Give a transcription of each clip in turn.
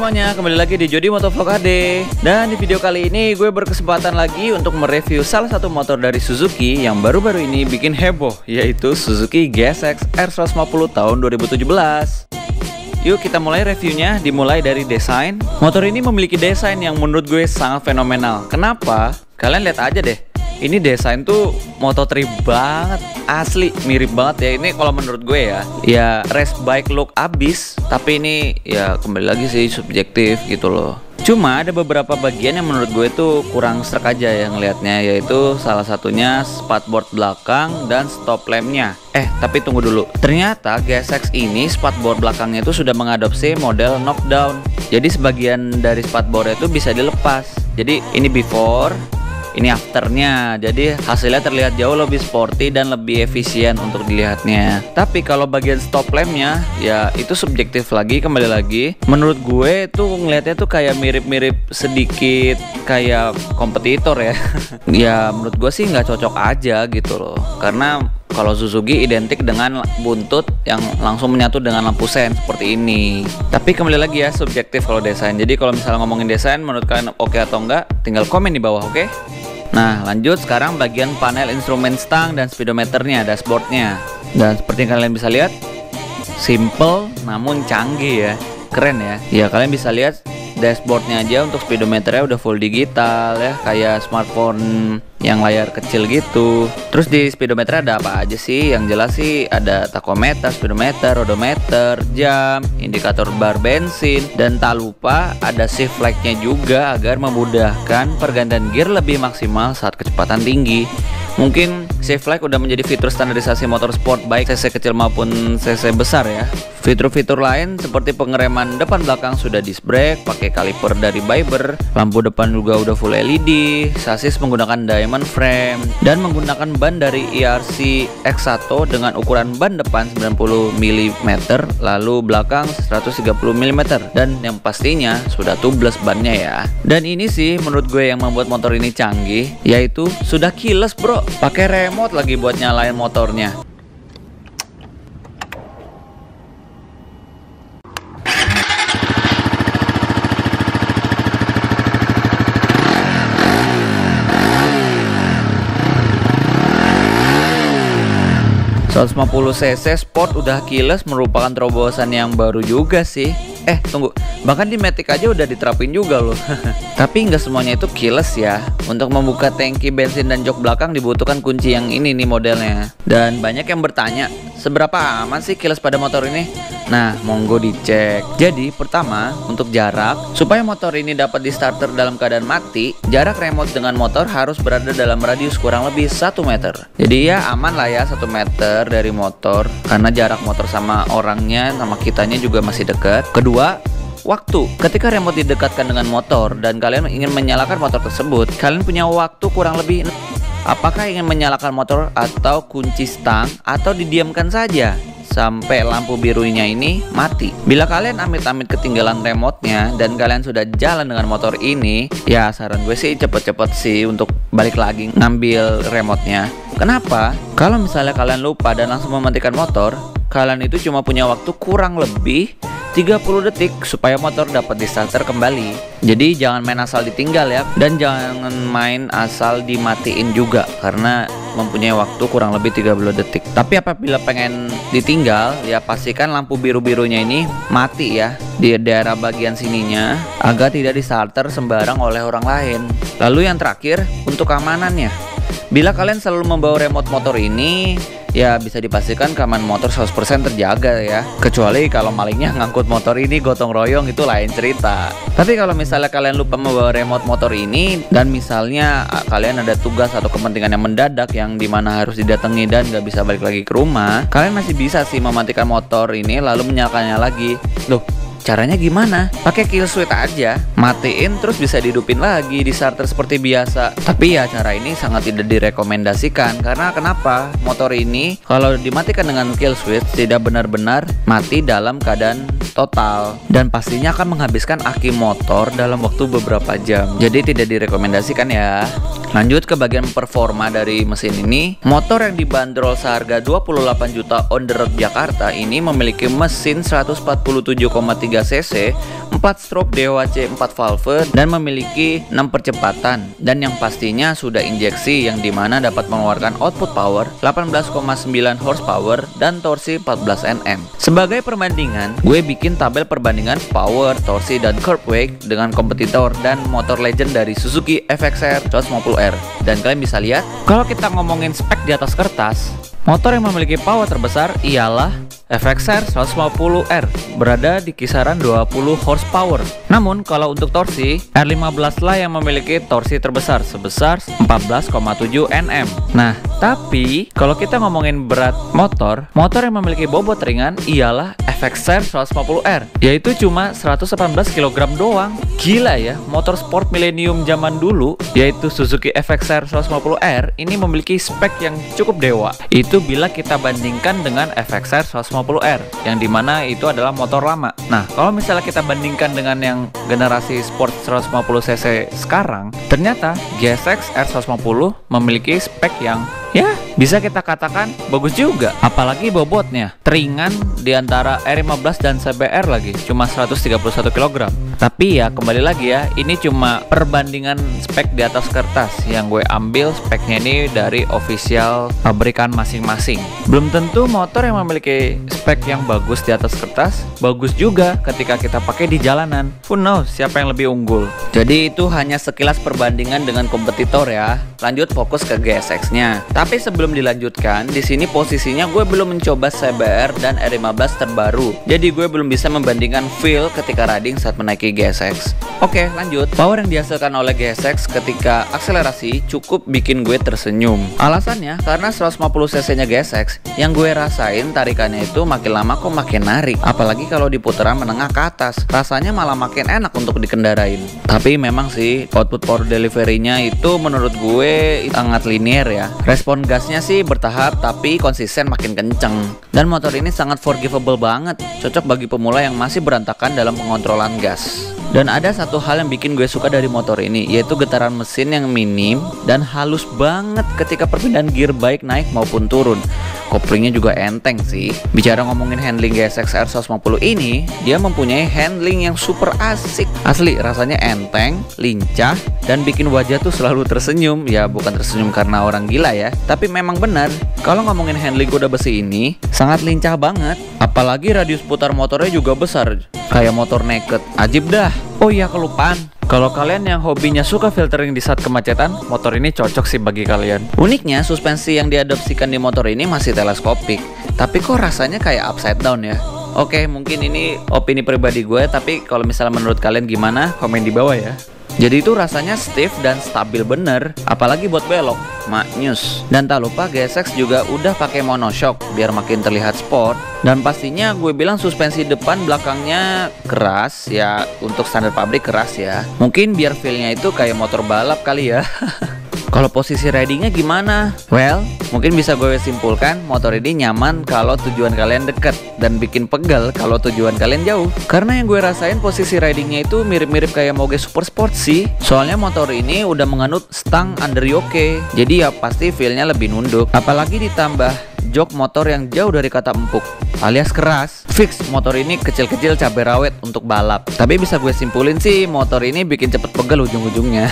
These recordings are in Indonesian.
semuanya, kembali lagi di Jody Motovlog HD. Dan di video kali ini gue berkesempatan lagi untuk mereview salah satu motor dari Suzuki yang baru-baru ini bikin heboh, yaitu Suzuki GSX R150 tahun 2017. Yuk kita mulai reviewnya, dimulai dari desain. Motor ini memiliki desain yang menurut gue sangat fenomenal. Kenapa? Kalian lihat aja deh. Ini desain tuh Moto3 banget, asli mirip banget ya. Ini kalau menurut gue ya race bike look abis. Tapi ini ya kembali lagi sih subjektif gitu loh. Cuma ada beberapa bagian yang menurut gue tuh kurang serk aja yang ngelihatnya, yaitu salah satunya spatboard belakang dan stop lampnya. Tapi tunggu dulu. Ternyata GSX ini spatboard belakangnya itu sudah mengadopsi model knockdown. Jadi sebagian dari spatboardnya itu bisa dilepas. Jadi ini before, ini afternya, jadi hasilnya terlihat jauh lebih sporty dan lebih efisien untuk dilihatnya. Tapi kalau bagian stop lampnya, ya itu subjektif lagi, kembali lagi. Menurut gue tuh ngelihatnya tuh kayak mirip-mirip sedikit kayak kompetitor ya. Ya menurut gue sih nggak cocok aja gitu loh. Karena kalau Suzuki identik dengan buntut yang langsung menyatu dengan lampu sen seperti ini. Tapi kembali lagi ya subjektif kalau desain. Jadi kalau misalnya ngomongin desain, menurut kalian oke atau enggak, tinggal komen di bawah, oke? Nah lanjut sekarang bagian panel instrumen stang dan speedometernya, dashboardnya. Dan seperti yang kalian bisa lihat, simple namun canggih ya, keren ya. Ya kalian bisa lihat dashboardnya aja untuk speedometernya udah full digital ya, kayak smartphone yang layar kecil gitu. Terus di speedometer ada apa aja sih? Yang jelas sih ada tachometer, speedometer, odometer, jam, indikator bar bensin, dan tak lupa ada shift flag-nya juga agar memudahkan pergantian gear lebih maksimal saat kecepatan tinggi. Mungkin shift flag udah menjadi fitur standarisasi motor sport baik cc kecil maupun cc besar ya. Fitur-fitur lain seperti pengereman depan belakang sudah disc brake, pakai kaliper dari Biber, lampu depan juga udah full LED, sasis menggunakan diamond frame, dan menggunakan ban dari ERC X1 dengan ukuran ban depan 90 mm, lalu belakang 130 mm, dan yang pastinya sudah tubeless bannya ya. Dan ini sih menurut gue yang membuat motor ini canggih, yaitu sudah keyless bro, pakai remote lagi buat nyalain motornya. cc Sport udah keyless merupakan terobosan yang baru juga sih. Tunggu, bahkan di Matic aja udah diterapin juga loh. Tapi nggak semuanya itu keyless ya. Untuk membuka tangki bensin dan jok belakang dibutuhkan kunci yang ini nih modelnya. Dan banyak yang bertanya, seberapa aman sih keyless pada motor ini? Nah, monggo dicek. Jadi pertama, untuk jarak, supaya motor ini dapat di starter dalam keadaan mati, jarak remote dengan motor harus berada dalam radius kurang lebih 1 meter. Jadi ya aman lah ya 1 meter dari motor, karena jarak motor sama orangnya sama kitanya juga masih dekat. Kedua, waktu. Ketika remote didekatkan dengan motor dan kalian ingin menyalakan motor tersebut, kalian punya waktu kurang lebih. Apakah ingin menyalakan motor atau kunci stang, atau didiamkan saja sampai lampu birunya ini mati? Bila kalian amit-amit ketinggalan remote-nya dan kalian sudah jalan dengan motor ini, ya saran gue sih cepet-cepet sih untuk balik lagi ngambil remote-nya. Kenapa? Kalau misalnya kalian lupa dan langsung mematikan motor, kalian itu cuma punya waktu kurang lebih 30 detik supaya motor dapat di starter kembali. Jadi jangan main asal ditinggal ya, dan jangan main asal dimatiin juga, karena mempunyai waktu kurang lebih 30 detik. Tapi apabila pengen ditinggal, ya pastikan lampu biru-birunya ini mati ya di daerah bagian sininya, agar tidak di starter sembarang oleh orang lain. Lalu yang terakhir, untuk keamanannya, bila kalian selalu membawa remote motor ini, ya bisa dipastikan keamanan motor 100% terjaga ya. Kecuali kalau malingnya ngangkut motor ini gotong royong, itu lain cerita. Tapi kalau misalnya kalian lupa membawa remote motor ini, dan misalnya kalian ada tugas atau kepentingan yang mendadak yang dimana harus didatangi dan gak bisa balik lagi ke rumah, kalian masih bisa sih mematikan motor ini lalu menyalakannya lagi. Loh, caranya gimana? Pakai kill switch aja, matiin terus bisa dihidupin lagi di starter seperti biasa. Tapi ya cara ini sangat tidak direkomendasikan. Karena kenapa? Motor ini kalau dimatikan dengan kill switch tidak benar-benar mati dalam keadaan total, dan pastinya akan menghabiskan aki motor dalam waktu beberapa jam. Jadi tidak direkomendasikan ya. Lanjut ke bagian performa dari mesin ini. Motor yang dibanderol seharga 28 juta on the road Jakarta ini memiliki mesin 147,3 cc, 4 stroke DOHC 4 valve, dan memiliki 6 percepatan, dan yang pastinya sudah injeksi yang dimana dapat mengeluarkan output power 18,9 horsepower dan torsi 14 Nm. Sebagai perbandingan, gue bikin tabel perbandingan power, torsi, dan curb weight dengan kompetitor dan motor legend dari Suzuki FXR 150R. Dan kalian bisa lihat, kalau kita ngomongin spek di atas kertas, motor yang memiliki power terbesar ialah FXR 150R, berada di kisaran 20 horsepower. Namun kalau untuk torsi, R15 lah yang memiliki torsi terbesar sebesar 14,7 Nm. Nah, tapi kalau kita ngomongin berat motor yang memiliki bobot ringan ialah FXR 150R, yaitu cuma 118 kg doang. Gila ya, motor sport milenium zaman dulu, yaitu Suzuki FXR 150R, ini memiliki spek yang cukup dewa. Itu bila kita bandingkan dengan FXR 150R, yang dimana itu adalah motor lama. Nah, kalau misalnya kita bandingkan dengan yang generasi sport 150cc sekarang, ternyata GSX R150 memiliki spek yang ya bisa kita katakan bagus juga. Apalagi bobotnya teringan di antara R15 dan CBR lagi, cuma 131 kg. Tapi ya kembali lagi ya, ini cuma perbandingan spek di atas kertas. Yang gue ambil speknya ini dari official pabrikan masing-masing. Belum tentu motor yang memiliki spek yang bagus di atas kertas bagus juga ketika kita pakai di jalanan. Who knows siapa yang lebih unggul. Jadi itu hanya sekilas perbandingan dengan kompetitor ya. Lanjut fokus ke GSX-nya. Tapi sebelum dilanjutkan, di sini posisinya gue belum mencoba CBR dan R15 terbaru. Jadi gue belum bisa membandingkan feel ketika riding saat menaiki GSX. Oke, lanjut. Power yang dihasilkan oleh GSX ketika akselerasi cukup bikin gue tersenyum. Alasannya karena 150cc-nya GSX yang gue rasain tarikannya itu makin lama kok makin narik. Apalagi kalau di putaran menengah ke atas, rasanya malah makin enak untuk dikendarain. Tapi memang sih output power delivery-nya itu menurut gue sangat linear ya. Respon gasnya sih bertahap tapi konsisten makin kenceng. Dan motor ini sangat forgivable banget, cocok bagi pemula yang masih berantakan dalam pengontrolan gas. Dan ada satu hal yang bikin gue suka dari motor ini, yaitu getaran mesin yang minim dan halus banget ketika perpindahan gear baik naik maupun turun. Koplingnya juga enteng sih. Bicara ngomongin handling GSX R150 ini, dia mempunyai handling yang super asik. Asli, rasanya enteng, lincah, dan bikin wajah tuh selalu tersenyum. Ya bukan tersenyum karena orang gila ya, tapi memang benar. Kalau ngomongin handling kuda besi ini, sangat lincah banget. Apalagi radius putar motornya juga besar, kayak motor naked. Ajib dah. Oh iya, kelupaan. Kalau kalian yang hobinya suka filtering di saat kemacetan, motor ini cocok sih bagi kalian. Uniknya, suspensi yang diadopsikan di motor ini masih teleskopik, tapi kok rasanya kayak upside down ya. Oke, mungkin ini opini pribadi gue, tapi kalau misalnya menurut kalian gimana, komen di bawah ya. Jadi itu rasanya stiff dan stabil bener, apalagi buat belok, maknyus. Dan tak lupa GSX juga udah pakai monoshock biar makin terlihat sport. Dan pastinya gue bilang suspensi depan belakangnya keras ya, untuk standar pabrik keras ya. Mungkin biar feelnya itu kayak motor balap kali ya. Kalau posisi ridingnya gimana? Well, mungkin bisa gue simpulkan motor ini nyaman kalau tujuan kalian deket dan bikin pegal kalau tujuan kalian jauh. Karena yang gue rasain posisi ridingnya itu mirip-mirip kayak Moge Super Sport sih. Soalnya motor ini udah menganut stang underyoke, jadi ya pasti feelnya lebih nunduk. Apalagi ditambah jok motor yang jauh dari kata empuk alias keras. Fix motor ini kecil-kecil cabai rawit untuk balap. Tapi bisa gue simpulin sih motor ini bikin cepet pegal ujung-ujungnya.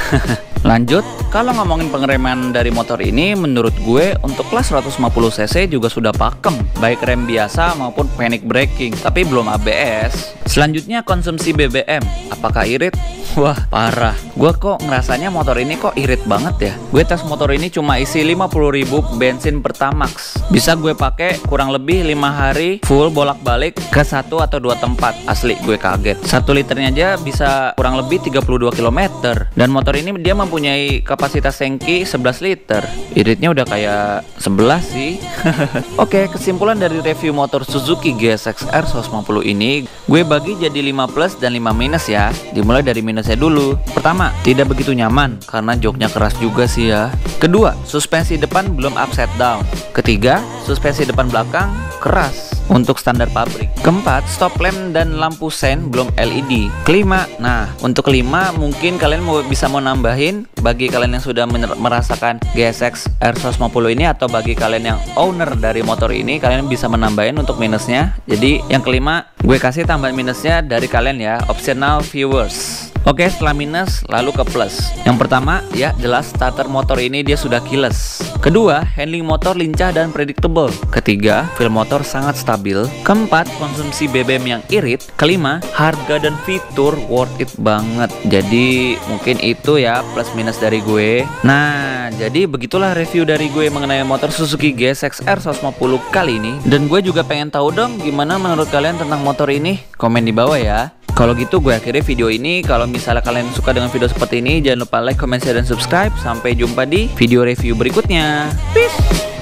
Lanjut, kalau ngomongin pengereman dari motor ini, menurut gue untuk kelas 150cc juga sudah pakem, baik rem biasa maupun panic braking, tapi belum ABS. Selanjutnya konsumsi BBM, apakah irit? Wah parah, gue kok ngerasanya motor ini kok irit banget ya. Gue tes motor ini cuma isi 50.000 bensin Pertamax. Bisa gue pakai kurang lebih 5 hari full bolak-balik ke 1 atau 2 tempat. Asli gue kaget, 1 liternya aja bisa kurang lebih 32 km. Dan motor ini dia mempunyai kapasitas tangki 11 liter. Iritnya udah kayak 11 sih. Oke, kesimpulan dari review motor Suzuki GSX R150 ini, gue bagi jadi 5 plus dan 5 minus ya. Dimulai dari minusnya dulu. Pertama, tidak begitu nyaman karena joknya keras juga sih ya. Kedua, suspensi depan belum upside down. Ketiga, suspensi depan belakang keras. untuk standar pabrik. Keempat, stop lamp dan lampu sen belum LED. Kelima, nah untuk kelima mungkin kalian bisa mau nambahin bagi kalian yang sudah merasakan GSX R150 ini, atau bagi kalian yang owner dari motor ini, kalian bisa menambahin untuk minusnya. Jadi yang kelima gue kasih tambahan minusnya dari kalian ya, optional viewers. Oke, setelah minus lalu ke plus. Yang pertama ya jelas starter motor ini dia sudah keyless. Kedua, handling motor lincah dan predictable. Ketiga, feel motor sangat stabil. Keempat, konsumsi BBM yang irit. Kelima, harga dan fitur worth it banget. Jadi mungkin itu ya plus minus dari gue. Nah, jadi begitulah review dari gue mengenai motor Suzuki GSX R150 kali ini. Dan gue juga pengen tahu dong gimana menurut kalian tentang motor ini. Komen di bawah ya. Kalau gitu gue akhiri video ini. Kalau misalnya kalian suka dengan video seperti ini, jangan lupa like, comment, share, dan subscribe. Sampai jumpa di video review berikutnya. Peace.